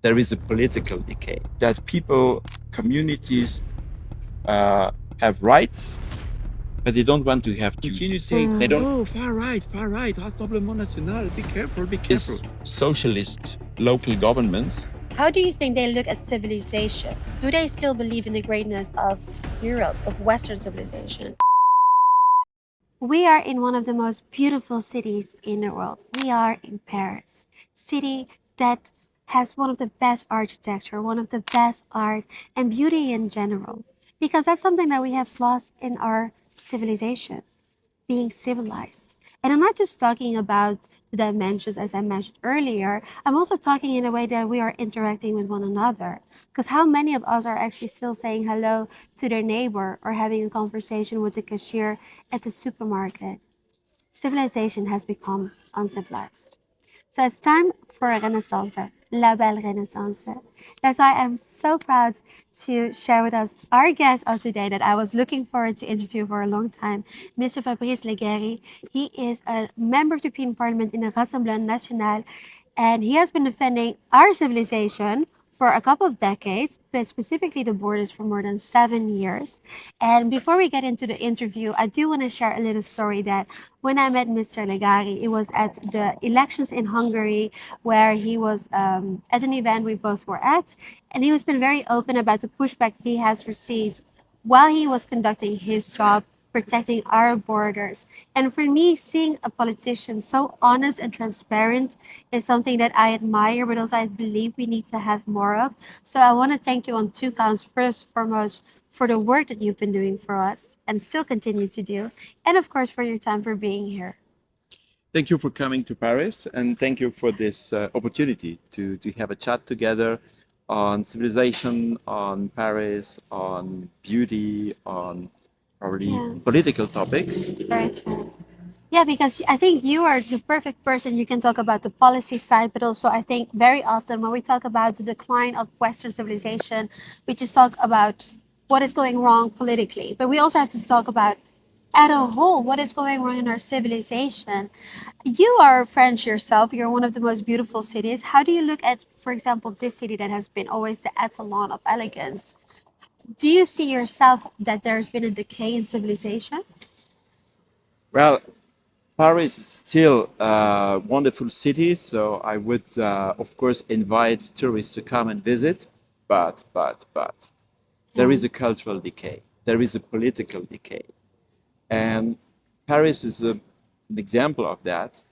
there is a political decay. That people, communities have rights, but they don't want to have duties. They don't. Oh, far right, Rassemblement National. Be careful, be careful. Socialist local governments. How do you think they look at civilization? Do they still believe in the greatness of Europe, of Western civilization? We are in one of the most beautiful cities in the world. We are in Paris, city that has one of the best architecture, one of the best art and beauty in general. Because that's something that we have lost in our civilization, being civilized. And I'm not just talking about the dimensions as I mentioned earlier, I'm also talking in a way that we are interacting with one another. Because how many of us are actually still saying hello to their neighbor or having a conversation with the cashier at the supermarket? Civilization has become uncivilized. So it's time for a renaissance, la belle renaissance. That's why I'm so proud to share with us our guest of today that I was looking forward to interview for a long time, Mr. Fabrice Leggeri. He is a member of the European Parliament in the Rassemblement National, and he has been defending our civilization for a couple of decades, but specifically the borders for more than 7 years. And before we get into the interview, I do want to share a little story that when I met Mr. Leggeri, it was at the elections in Hungary, where he was at an event we both were at, and he was been very open about the pushback he has received while he was conducting his job protecting our borders. And for me, seeing a politician so honest and transparent is something that I admire, but also I believe we need to have more of. So I want to thank you on two counts. First, foremost, for the work that you've been doing for us and still continue to do. And of course, for your time for being here. Thank you for coming to Paris, and thank you for this opportunity to have a chat together on civilization, on Paris, on beauty, on probably political topics. Right, right. Yeah, because I think you are the perfect person. You can talk about the policy side, but also I think very often when we talk about the decline of Western civilization, we just talk about what is going wrong politically. But we also have to talk about, at a whole, what is going wrong in our civilization. You are French yourself. You're one of the most beautiful cities. How do you look at, for example, this city that has been always the etalon of elegance? Do you see yourself that there's been a decay in civilization? Well, Paris is still a wonderful city, so I would, of course, invite tourists to come and visit. But there is a cultural decay. There is a political decay. And Paris is an example of that,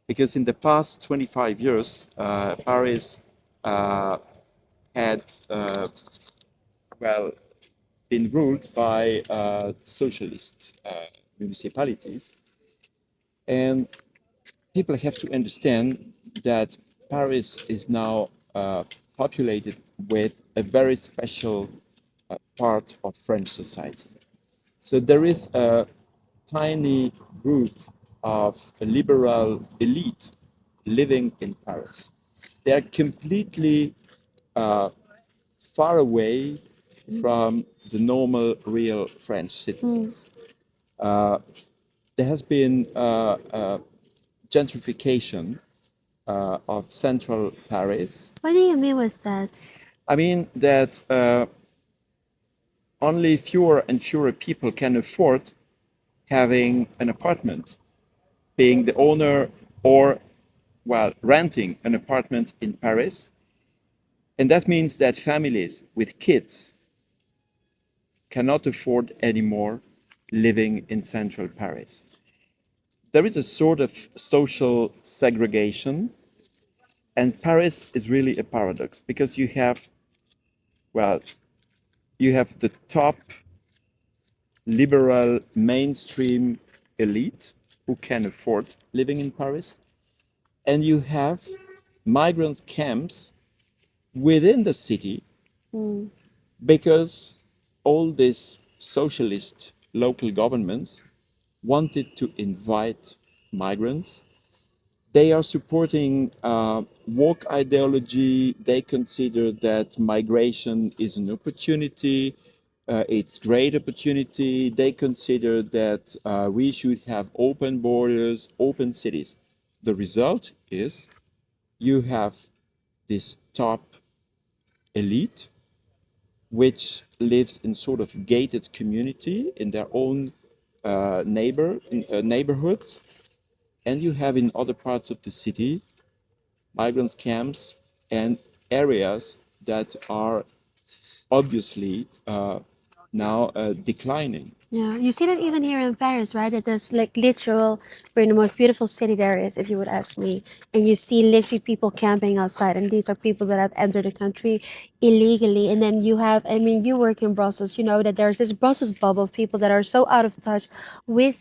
because in the past 25 years, Paris had, well, been ruled by socialist municipalities. And people have to understand that Paris is now populated with a very special part of French society. So there is a tiny group of a liberal elite living in Paris. They are completely far away from the normal, real French citizens. There has been gentrification of central Paris. What do you mean with that? I mean that only fewer and fewer people can afford having an apartment, being the owner or, well, renting an apartment in Paris. And that means that families with kids cannot afford anymore living in central Paris. There is a sort of social segregation, and Paris is really a paradox because you have, well, you have the top liberal mainstream elite who can afford living in Paris, and you have migrant camps within the city because all these socialist local governments wanted to invite migrants. They are supporting woke ideology. They consider that migration is an opportunity. It's great opportunity. They consider that we should have open borders, open cities. The result is you have this top elite, which lives in sort of gated community in their own neighborhoods, and you have in other parts of the city migrant camps and areas that are obviously now declining. Yeah, you see that even here in Paris, right? That there's like literal, we're in the most beautiful city there is, if you would ask me. And you see literally people camping outside, and these are people that have entered the country illegally. And then you have, I mean, you work in Brussels, you know that there's this Brussels bubble of people that are so out of touch with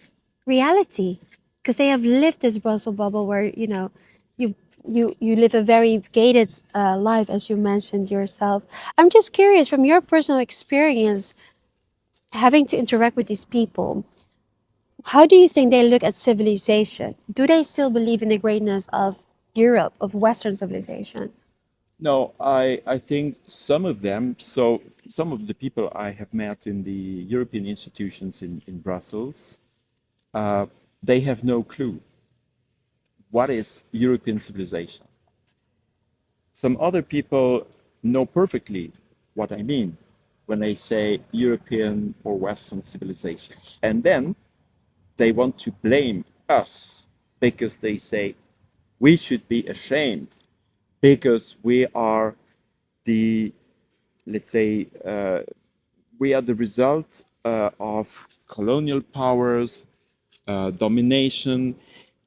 reality because they have lived this Brussels bubble where, you know, you you live a very gated life, as you mentioned yourself. I'm just curious from your personal experience having to interact with these people, how do you think they look at civilization? Do they still believe in the greatness of Europe, of Western civilization? No, I think some of them, so some of the people I have met in the European institutions in Brussels, uh, they have no clue what is European civilization. Some other people know perfectly what I mean when I say European or Western civilization. And then they want to blame us because they say we should be ashamed because we are the, let's say, we are the result of colonial powers, domination.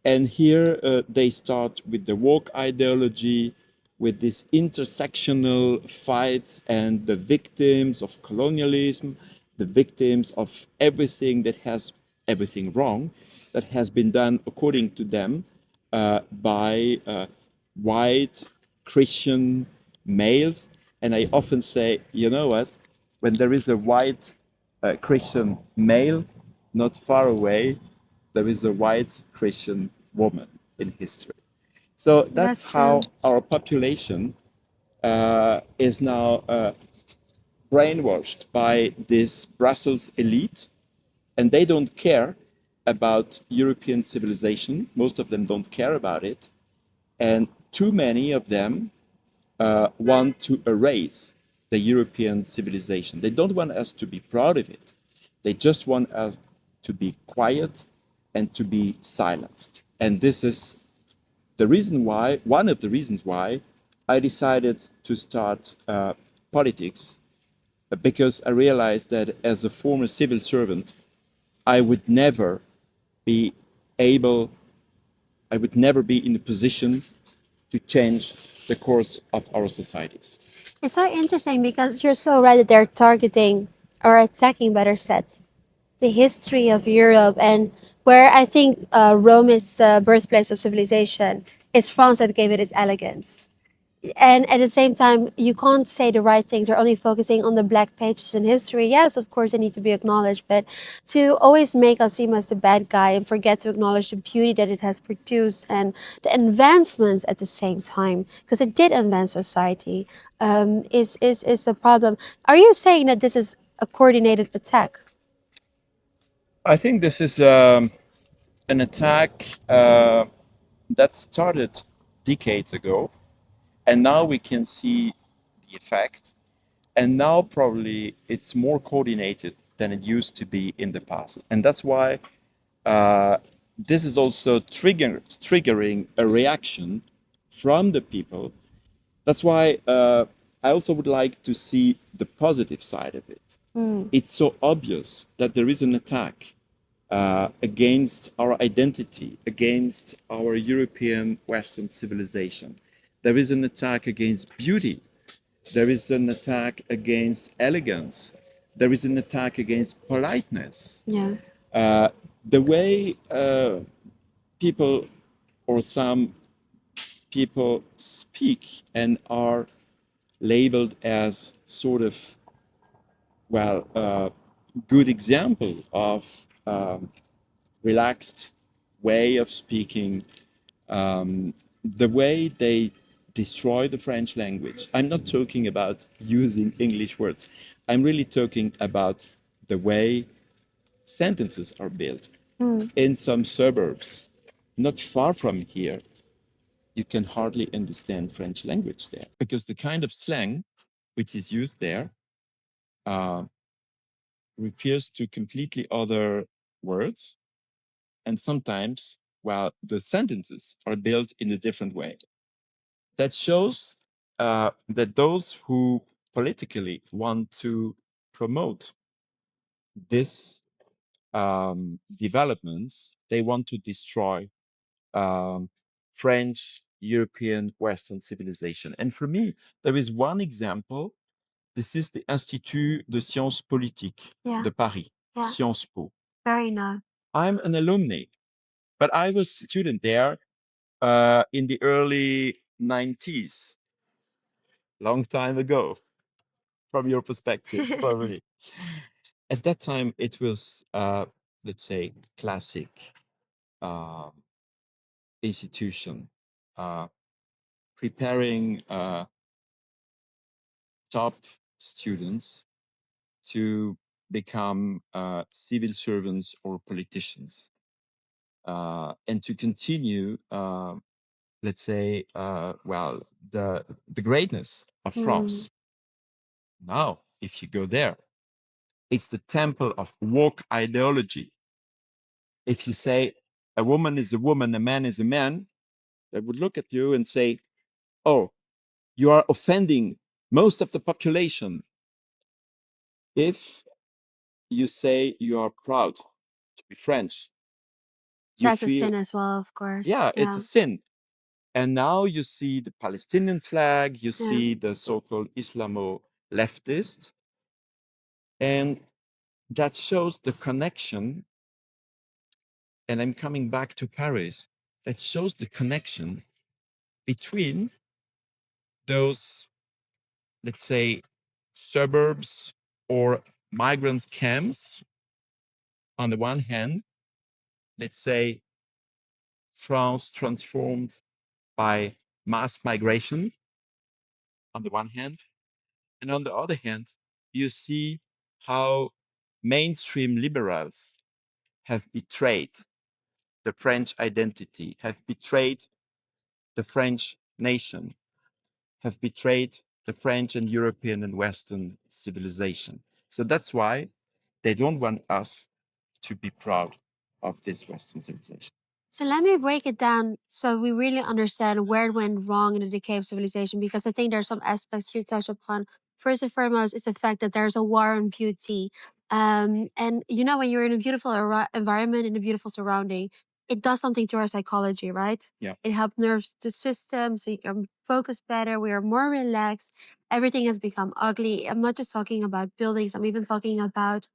And here they start with the woke ideology, with these intersectional fights and the victims of colonialism, the victims of everything that has everything wrong that has been done according to them by white Christian males. And I often say, you know what? When there is a white Christian male not far away, there is a white Christian woman in history. So that's That's true. how our population is now brainwashed by this Brussels elite, and they don't care about European civilization. Most of them don't care about it, and too many of them want to erase the European civilization. They don't want us to be proud of it. They just want us to be quiet and to be silenced. And this is the reason why, one of the reasons why I decided to start politics, because I realized that as a former civil servant, I would never be able, I would never be in a position to change the course of our societies. It's so interesting because you're so right that they're targeting or attacking, better said, the history of Europe and where I think Rome is birthplace of civilization. It's France that gave it its elegance. And at the same time, you can't say the right things. You're only focusing on the black pages in history. Yes, of course, they need to be acknowledged, but to always make us seem as the bad guy and forget to acknowledge the beauty that it has produced and the advancements at the same time, because it did advance society, is a problem. Are you saying that this is a coordinated attack? I think this is an attack that started decades ago, and now we can see the effect. And now probably it's more coordinated than it used to be in the past. And that's why uh, this is also triggering a reaction from the people. That's why I also would like to see the positive side of it. It's so obvious that there is an attack against our identity, against our European Western civilization. There is an attack against beauty. There is an attack against elegance. There is an attack against politeness. Yeah. The way people or some people speak and are labeled as sort of, well, good example of relaxed way of speaking, the way they destroy the French language. I'm not talking about using English words. I'm really talking about the way sentences are built in some suburbs, not far from here. you can hardly understand French language there because the kind of slang which is used there uh, refers to completely other words. And sometimes, well, the sentences are built in a different way. That shows that those who politically want to promote this developments, they want to destroy um, French, European, Western civilization. And for me, there is one example. This is the Institut de Sciences Politiques de Paris, Sciences Po. Very known. I'm an alumni, but I was a student there in the early 90s, long time ago, from your perspective, probably. At that time, it was, let's say, classic uh, institution, preparing top students to become civil servants or politicians, and to continue, let's say, well, the greatness of France. Now, if you go there, it's the temple of woke ideology. If you say a woman is a woman, a man is a man, they would look at you and say, "Oh, you are offending most of the population." If you say you are proud to be French, you That's a feel, sin as well, of course. yeah, it's a sin. And now you see the Palestinian flag, you see the so-called Islamo leftists, and that shows the connection. And I'm coming back to Paris. That shows the connection between those, let's say, suburbs or migrant camps on the one hand, let's say France transformed by mass migration on the one hand, and on the other hand, you see how mainstream liberals have betrayed the French identity, have betrayed the French nation, have betrayed the French and European and Western civilization. So that's why they don't want us to be proud of this Western civilization. So let me break it down so we really understand where it went wrong in the decay of civilization, because I think there are some aspects you touch upon. First and foremost is the fact that there's a war on beauty. And you know, when you're in a beautiful environment, in a beautiful surrounding, it does something to our psychology, right? Yeah. It helps nerves the system so you can focus better. We are more relaxed. Everything has become ugly. I'm not just talking about buildings, I'm even talking about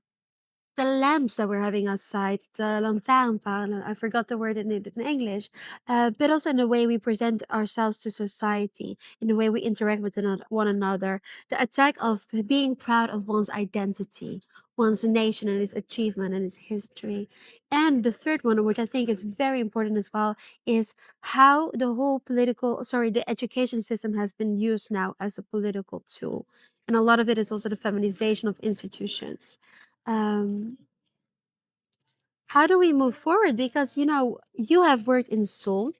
the lamps that we're having outside, the lantaarnpalen, I forgot the word in English, but also in the way we present ourselves to society, in the way we interact with one another, the attack of being proud of one's identity, one's nation and its achievement and its history. And the third one, which I think is very important as well, is how the whole the education system has been used now as a political tool. And a lot of it is also the feminization of institutions. um, how do we move forward? Because, you know, you have worked in Seoul.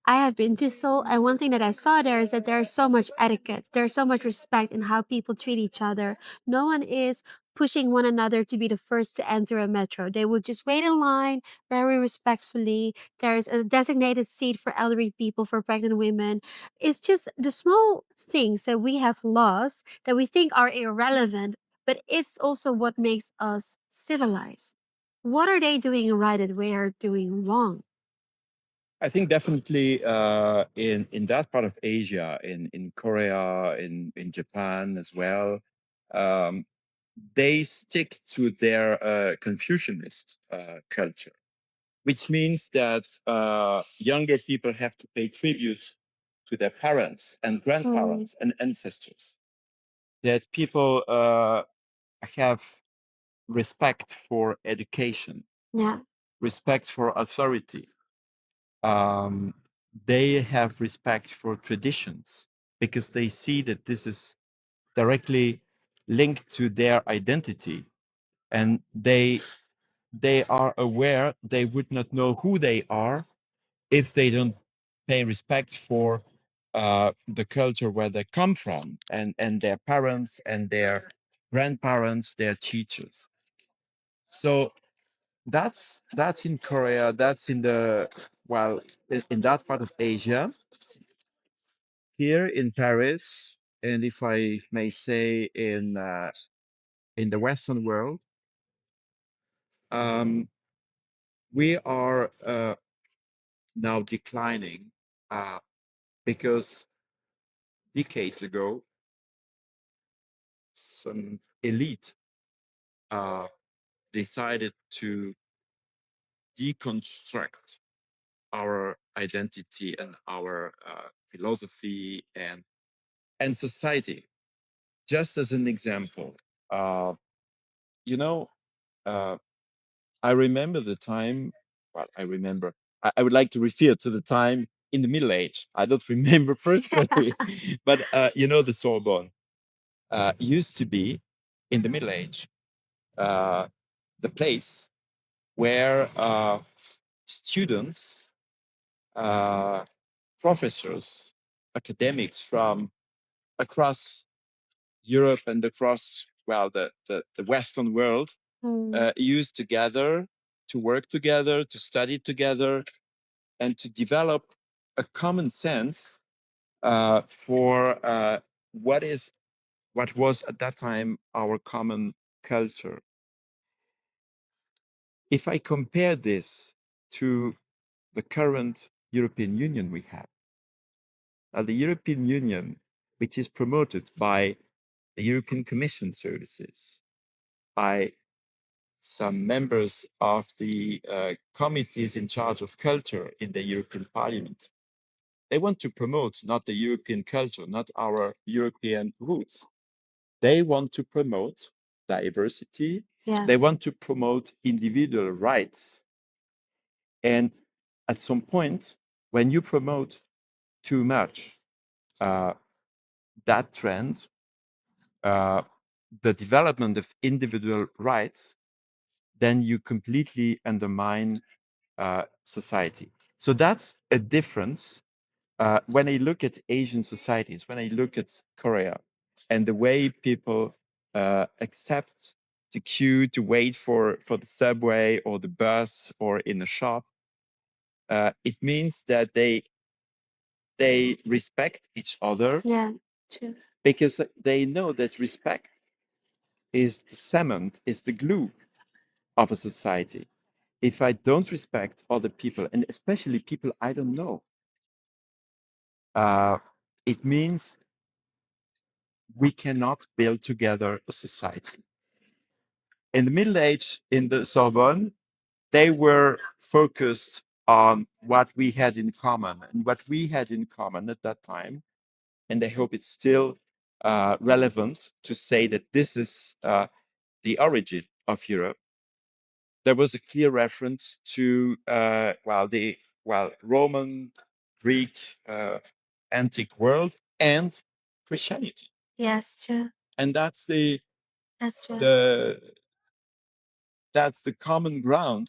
I have been to Seoul, and one thing that I saw there is that there's so much etiquette. There's so much respect in how people treat each other. No one is pushing one another to be the first to enter a metro. They would just wait in line very respectfully. There's a designated seat for elderly people, for pregnant women. It's just the small things that we have lost that we think are irrelevant, but it's also what makes us civilized. What are they doing right that we are doing wrong? I think definitely in that part of Asia, in Korea, in Japan as well, um, they stick to their Confucianist culture, which means that younger people have to pay tribute to their parents and grandparents and ancestors. That people have respect for education, Yeah. respect for authority. Um, they have respect for traditions because they see that this is directly linked to their identity, and they are aware they would not know who they are if they don't pay respect for the culture where they come from, and their parents and their grandparents, their teachers. So that's in Korea. That's in the well in that part of Asia. Here in Paris, and if I may say in the Western world, um, we are now declining because decades ago, some elite uh, decided to deconstruct our identity and our philosophy and society. Just as an example, uh, you know, uh, I remember the time. Well, I remember. I would like to refer to the time in the Middle Age. I don't remember personally, but the Sorbonne used to be in the Middle Age uh, the place where students, uh, professors, academics from across Europe and across the Western world used to gather, to work together, to study together, and to develop a common sense for what was at that time our common culture. If I compare this to the current European Union we have, the European Union, which is promoted by the European Commission services, by some members of the committees in charge of culture in the European Parliament. They want to promote not the European culture, not our European roots. They want to promote diversity. They Yes. want to promote individual rights. And at some point, when you promote too much uh, that trend, uh, the development of individual rights, then you completely undermine society. So that's a difference. When I look at Asian societies, when I look at Korea, and the way people accept to queue to wait for the subway or the bus or in a shop, it means that they respect each other. Yeah, true. Because they know that respect is the cement, is the glue of a society. If I don't respect other people, and especially people I don't know, uh, it means we cannot build together a society. In the Middle Age, in the Sorbonne, they were focused on what we had in common. And what we had in common at that time, and I hope it's still relevant to say that this is the origin of Europe. There was a clear reference to the Roman, Greek, antique world and Christianity, Yes, true. and That's true. the that's the common ground.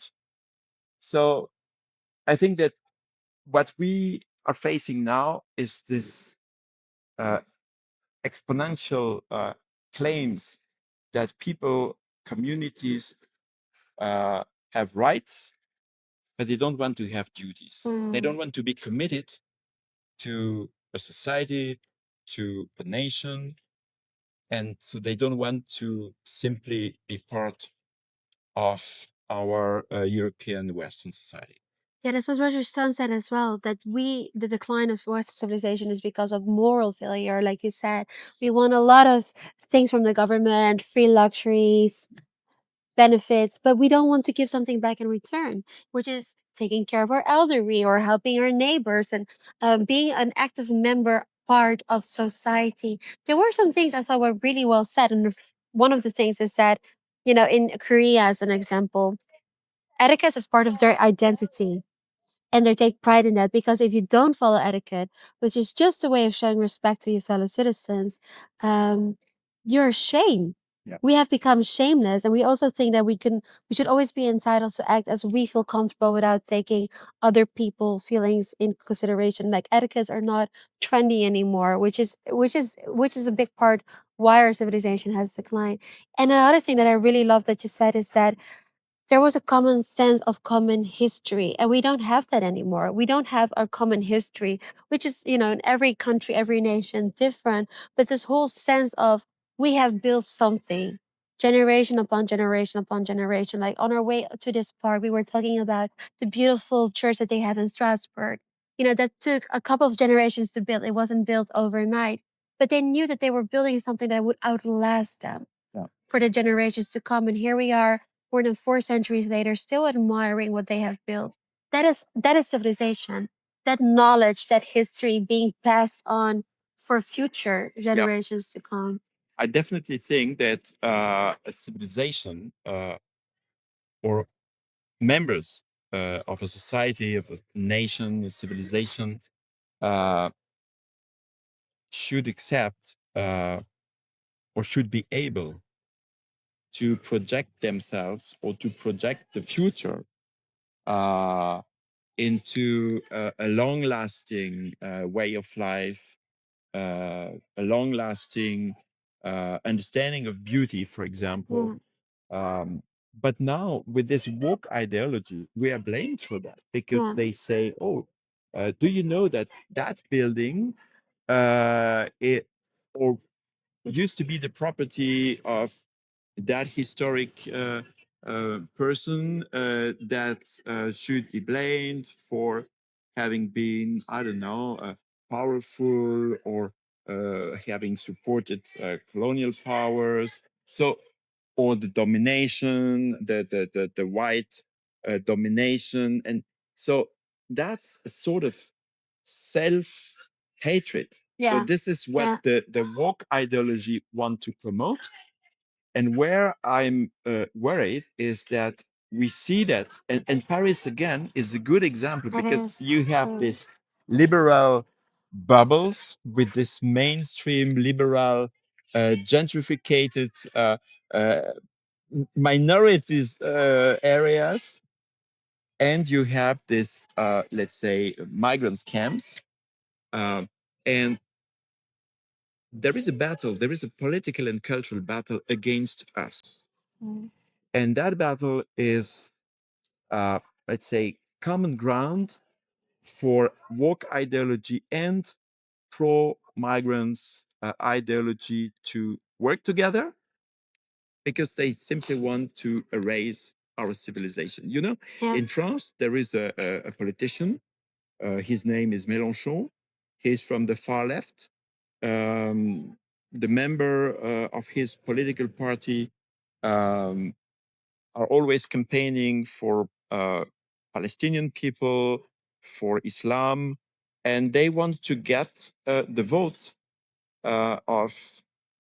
So I think that what we are facing now is this uh, exponential claims that people, communities have rights, but they don't want to have duties. They don't want to be committed to a society, to a nation, and so they don't want to simply be part of our European Western society. Yeah, that's what Roger Stone said as well, that the decline of Western civilization is because of moral failure. Like you said, we want a lot of things from the government, free luxuries, benefits, but we don't want to give something back in return, which is taking care of our elderly or helping our neighbors and being an active member part of society. There were some things I thought were really well said, and one of the things is that in Korea, as an example, etiquette is part of their identity. And they take pride in that because if you don't follow etiquette, which is just a way of showing respect to your fellow citizens, you're ashamed. we have become shameless, and we also think that we should always be entitled to act as we feel comfortable without taking other people's feelings in consideration. Like etiquettes are not trendy anymore, which is a big part why our civilization has declined. And another thing that I really love that you said is that there was a common sense of common history, and we don't have that anymore. We don't have our common history, which is, in every country, every nation different, but this whole sense of we have built something generation upon generation upon generation. Like on our way to this park, we were talking about the beautiful church that they have in Strasbourg. That took a couple of generations to build. It wasn't built overnight, but they knew that they were building something that would outlast them for the generations to come. And here we are, more than 4 centuries later, still admiring what they have built. That is civilization. That knowledge, that history being passed on for future generations to come. I definitely think that a civilization or members of a society, of a nation, a civilization uh, should accept or should be able to project themselves or to project the future uh, into a long lasting way of life, a long lasting understanding of beauty, for example. But now, with this woke ideology, we are blamed for that because they say, "Oh, do you know that that building it or used to be the property of that historic person that should be blamed for having been, I don't know, powerful or having supported colonial powers. So, or the domination, the white domination. And so that's a sort of self hatred. So, this is what the woke ideology want to promote, and where I'm worried is that we see that, and Paris again is a good example because you have this liberal bubbles with this mainstream liberal, gentrificated uh, minorities areas, and you have this, let's say, migrant camps, um, and there is a battle, there is a political and cultural battle against us. And that battle is, uh, let's say, common ground for woke ideology and pro migrants ideology to work together because they simply want to erase our civilization. In France, there is a politician. His name is Mélenchon. He's from the far left. The member of his political party um, are always campaigning for Palestinian people, for Islam, and they want to get the vote of,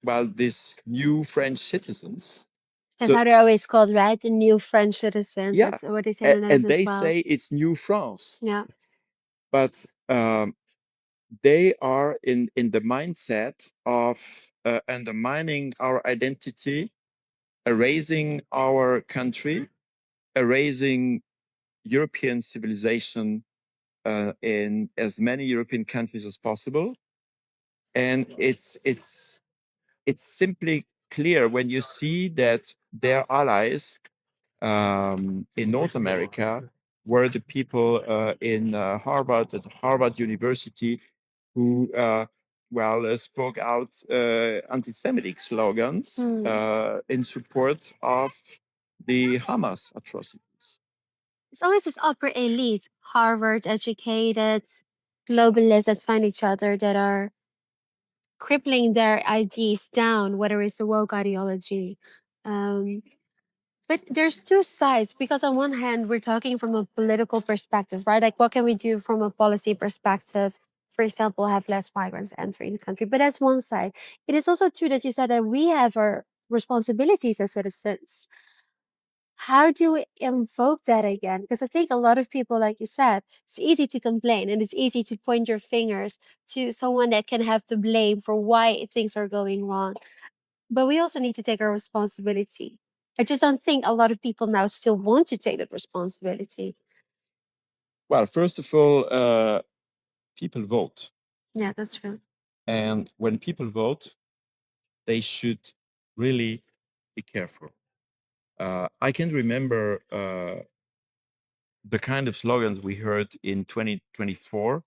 well, these new French citizens. That's how they're always called, right? The new French citizens. Yeah, That's what they say in the and Netherlands as they well. say it's New France, Yeah. but they are in the mindset of undermining our identity, erasing our country, erasing European civilization in as many European countries as possible. And it's simply clear when you see that their allies in North America were the people in Harvard, at Harvard University, who spoke out anti-Semitic slogans in support of the Hamas atrocities. It's always this upper elite, Harvard educated globalists that find each other that are crippling their ideas down, whether it's the woke ideology. Um, but there's two sides because on one hand we're talking from a political perspective, right? Like what can we do from a policy perspective? For example, have less migrants entering the country. But that's one side. It is also true that you said that we have our responsibilities as citizens. How do we invoke that again? Because I think a lot of people, like you said, it's easy to complain and it's easy to point your fingers to someone that can have the blame for why things are going wrong. But we also need to take our responsibility. I just don't think a lot of people now still want to take that responsibility. Well, first of all, people vote. Yeah, that's true. And when people vote, they should really be careful. I can remember the kind of slogans we heard in 2024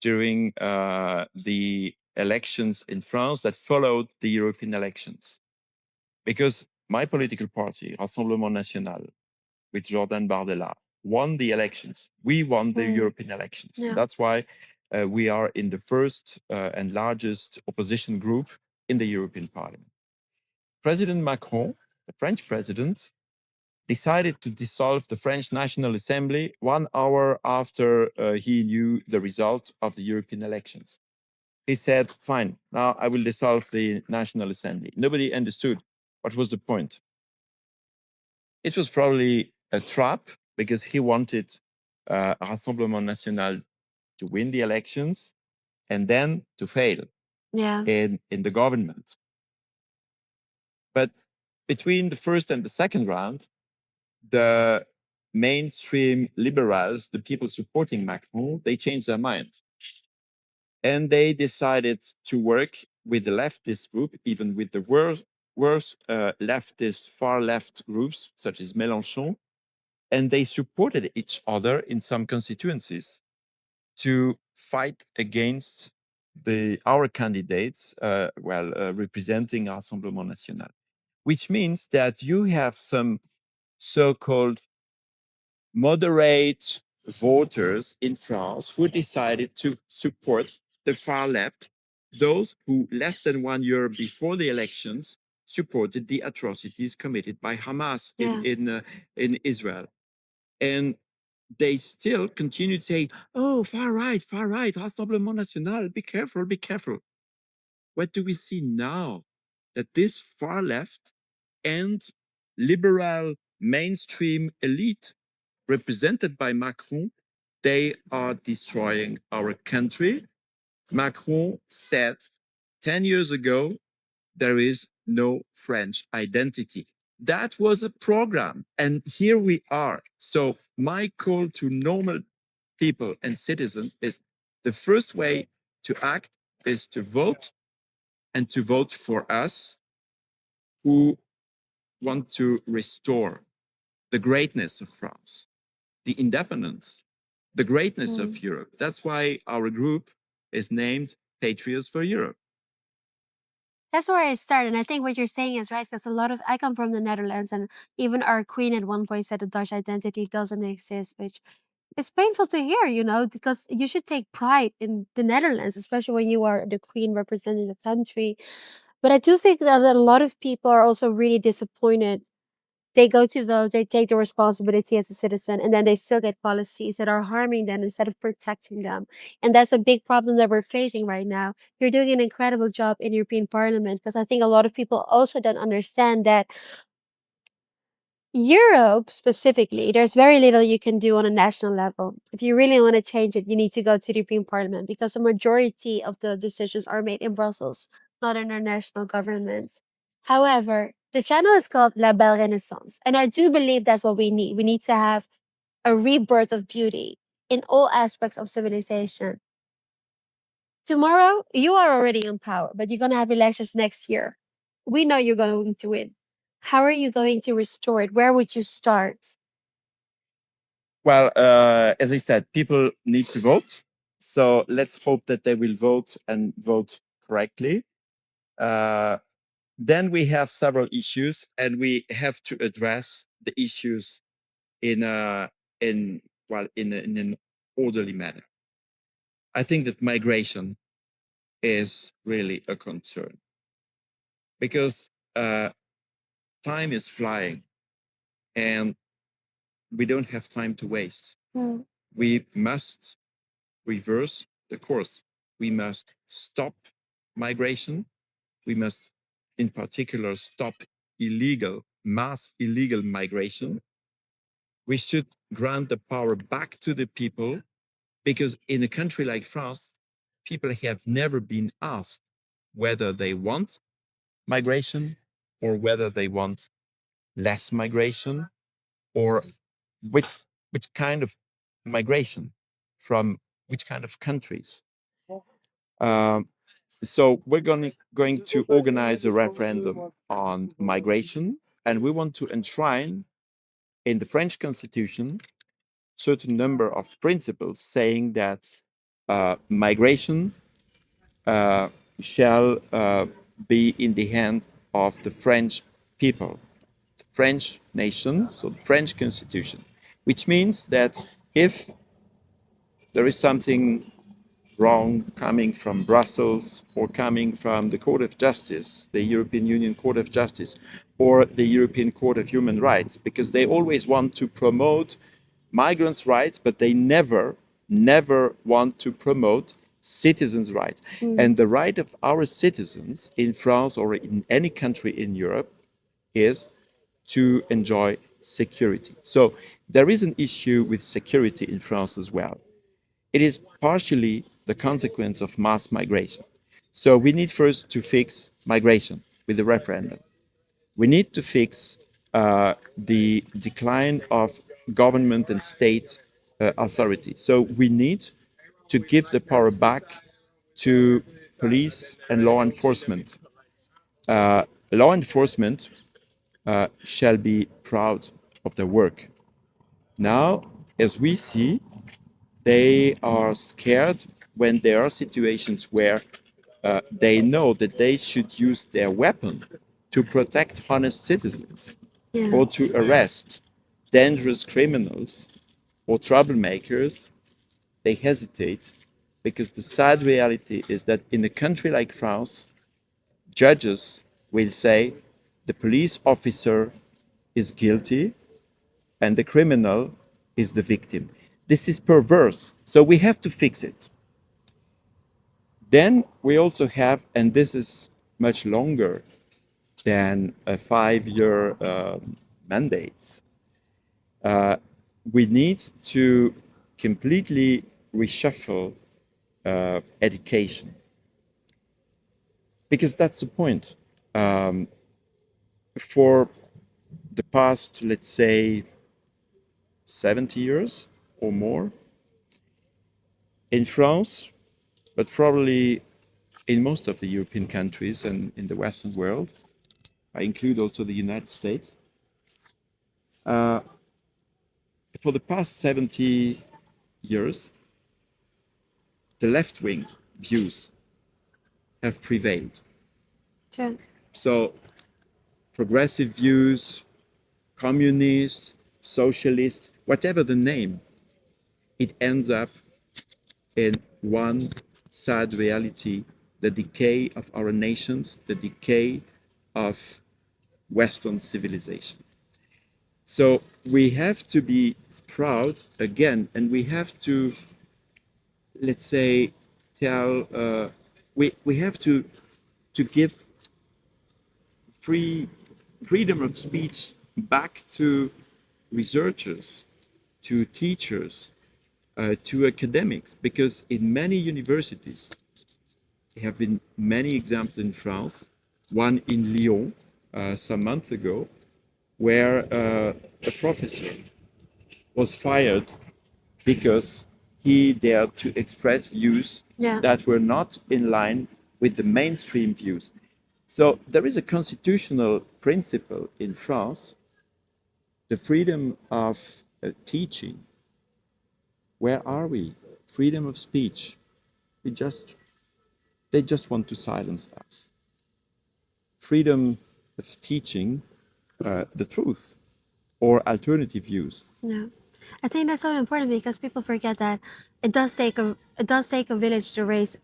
during the elections in France that followed the European elections. Because my political party, Rassemblement National, with Jordan Bardella, won the elections. We won the European elections. Yeah. That's why we are in the first and largest opposition group in the European Parliament. President Macron, the French president, decided to dissolve the French National Assembly 1 hour after he knew the result of the European elections. He said, fine, now I will dissolve the National Assembly. Nobody understood what was the point. It was probably a trap because he wanted Rassemblement National to win the elections and then to fail Yeah. in the government. But between the first and the second round, the mainstream liberals, the people supporting Macron, they changed their mind. And they decided to work with the leftist group, even with the worst leftist, far left groups, such as Mélenchon. And they supported each other in some constituencies to fight against our candidates, representing Rassemblement National, which means that you have some so-called moderate voters in France who decided to support the far left, those who less than 1 year before the elections supported the atrocities committed by Hamas in Israel. And they still continue to say, oh, far right, Rassemblement National, be careful, be careful. What do we see now? That this far left and liberal mainstream elite represented by Macron, they are destroying our country. Macron said 10 years ago, there is no French identity. That was a program, and here we are. So my call to normal people and citizens is the first way to act is to vote and to vote for us who want to restore the greatness of France, the independence, the greatness of Europe. That's why our group is named Patriots for Europe. That's where I started. And I think what you're saying is right because I come from the Netherlands, and even our queen at one point said the Dutch identity doesn't exist, which it's painful to hear, because you should take pride in the Netherlands, especially when you are the queen representing the country. But I do think that a lot of people are also really disappointed. They go to vote, they take the responsibility as a citizen, and then they still get policies that are harming them instead of protecting them. And that's a big problem that we're facing right now. You're doing an incredible job in European Parliament because I think a lot of people also don't understand that Europe specifically, there's very little you can do on a national level. If you really want to change it, you need to go to the European Parliament because the majority of the decisions are made in Brussels, not in our national governments. However, the channel is called La Belle Renaissance, and I do believe that's what we need. We need to have a rebirth of beauty in all aspects of civilization. Tomorrow, you are already in power, but you're going to have elections next year. We know you're going to win. How are you going to restore it? Where would you start? Well, as I said, people need to vote. So let's hope that they will vote and vote correctly. Then we have several issues, and we have to address the issues in in an orderly manner. I think that migration is really a concern because time is flying, and we don't have time to waste. We must reverse the course. We must stop migration. We must, in particular, stop mass illegal migration. We should grant the power back to the people because in a country like France, people have never been asked whether they want migration or whether they want less migration, or which which kind of migration from which kind of countries. Um, so we're going to organize a referendum on migration, and we want to enshrine in the French Constitution certain number of principles saying that migration uh, shall be in the hand of the French people, the French nation, so the French Constitution, which means that if there is something wrong coming from Brussels or coming from the Court of Justice, the European Union Court of Justice, or the European Court of Human Rights, because they always want to promote migrants' rights, but they never want to promote citizens' rights. And the right of our citizens in France or in any country in Europe is to enjoy security. So there is an issue with security in France as well. It is partially the consequence of mass migration. So we need first to fix migration with the referendum. We need to fix the decline of government and state authority. So we need to give the power back to police and law enforcement. Law enforcement shall be proud of their work. Now, as we see, they are scared when there are situations where they know that they should use their weapon to protect honest citizens or to arrest dangerous criminals or troublemakers. They hesitate because the sad reality is that in a country like France, judges will say the police officer is guilty and the criminal is the victim. This is perverse, so we have to fix it. Then we also have, and this is much longer than a 5-year mandate, we need to completely reshuffle education. Because that's the point. For the past, let's say, 70 years or more, in France, but probably in most of the European countries and in the Western world, I include also the United States, for the past 70 years, the left wing views have prevailed. Sure. So, progressive views, communist, socialist, whatever the name, it ends up in one sad reality: the decay of our nations, the decay of Western civilization. So we have to be proud again, and we have to, let's say, tell, we have to give freedom of speech back to researchers, to teachers, to academics, because in many universities, there have been many examples in France, one in Lyon some months ago, where a professor was fired because he dared to express views that were not in line with the mainstream views. So there is a constitutional principle in France, the freedom of teaching. Where are we? Freedom of speech. They just want to silence us. Freedom of teaching the truth or alternative views. Yeah, I think that's so important because people forget that it does take a village to raise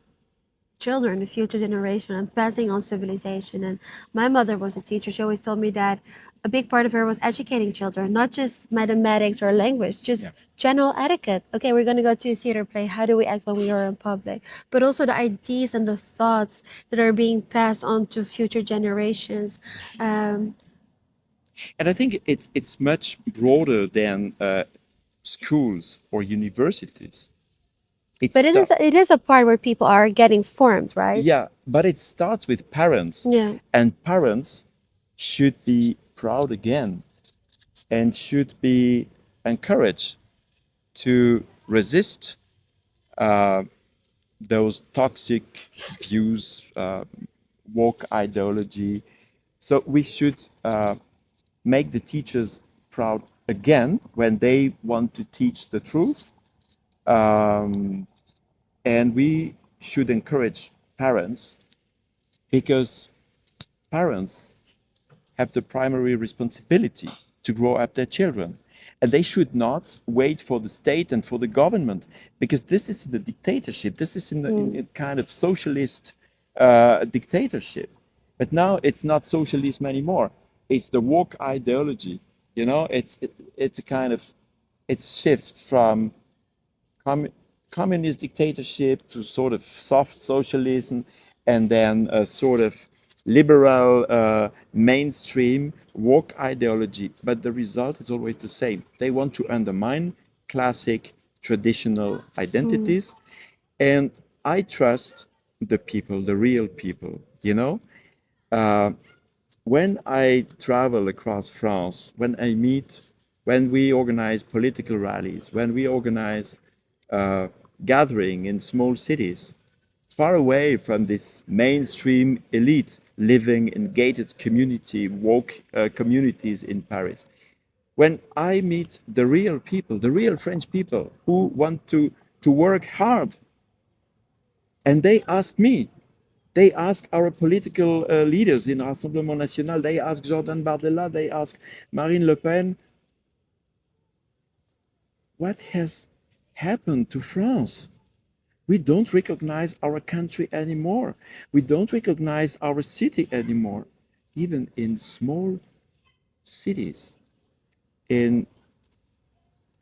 children, the future generation, and passing on civilization. And my mother was a teacher. She always told me that a big part of her was educating children, not just mathematics or language, just general etiquette. Okay, we're going to go to a theater play. How do we act when we are in public? But also the ideas and the thoughts that are being passed on to future generations. And I think it's much broader than schools or universities. It But sta- it is a part where people are getting formed, right? yeah, but it starts with parents, Yeah. and parents should be proud again and should be encouraged to resist uh, those toxic views, woke ideology. So we should make the teachers proud again when they want to teach the truth. Um, and we should encourage parents because parents have the primary responsibility to grow up their children. And they should not wait for the state and for the government, because this is the dictatorship. This is in a kind of socialist dictatorship. But now it's not socialism anymore. It's the woke ideology. You know, it's a kind of it's a shift from com- communist dictatorship to sort of soft socialism, and then a sort of liberal mainstream woke ideology. But the result is always the same. They want to undermine classic traditional identities. And I trust the people, the real people, you know? Uh, when I travel across France, when we organize political rallies, when we organize uh, gathering in small cities, far away from this mainstream elite living in gated community, woke communities in Paris. When I meet the real people, the real French people who want to work hard, and they ask me, they ask our political leaders in Rassemblement National, they ask Jordan Bardella, they ask Marine Le Pen, what has happened to France? We don't recognize our country anymore. We don't recognize our city anymore. Even in small cities, in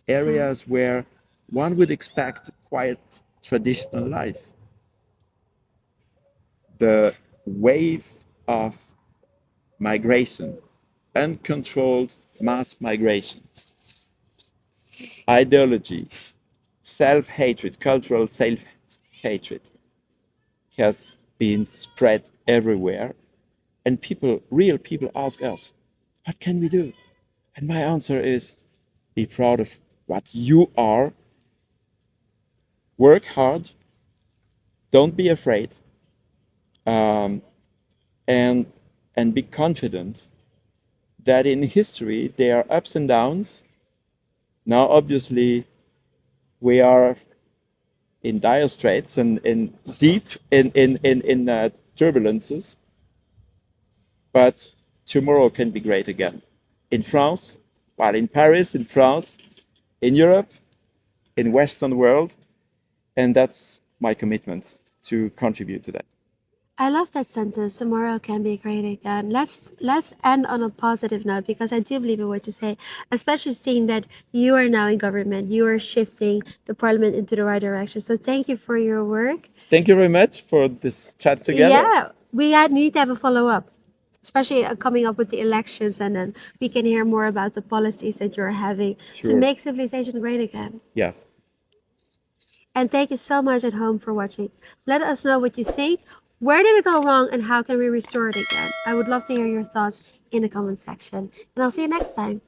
areas where one would expect quiet traditional life, the wave of migration, uncontrolled mass migration, ideology, self hatred, cultural self hatred has been spread everywhere. And people, real people, ask us, what can we do? And my answer is be proud of what you are, work hard, don't be afraid, um, and, and be confident that in history there are ups and downs. Now, obviously, we are in dire straits and in deep in turbulences, but tomorrow can be great again. In France, while in Paris, in France, in Europe, in Western world, and that's my commitment to contribute to that. I love that sentence. Tomorrow can be great again. Let's end on a positive note because I do believe in what you say, especially seeing that you are now in government. You are shifting the parliament into the right direction. So thank you for your work. Thank you very much for this chat together. Yeah, need to have a follow up, especially coming up with the elections, and then we can hear more about the policies that you're having to Sure. make civilization great again. Yes. And thank you so much at home for watching. Let us know what you think. Where did it go wrong and how can we restore it again? I would love to hear your thoughts in the comment section. And I'll see you next time.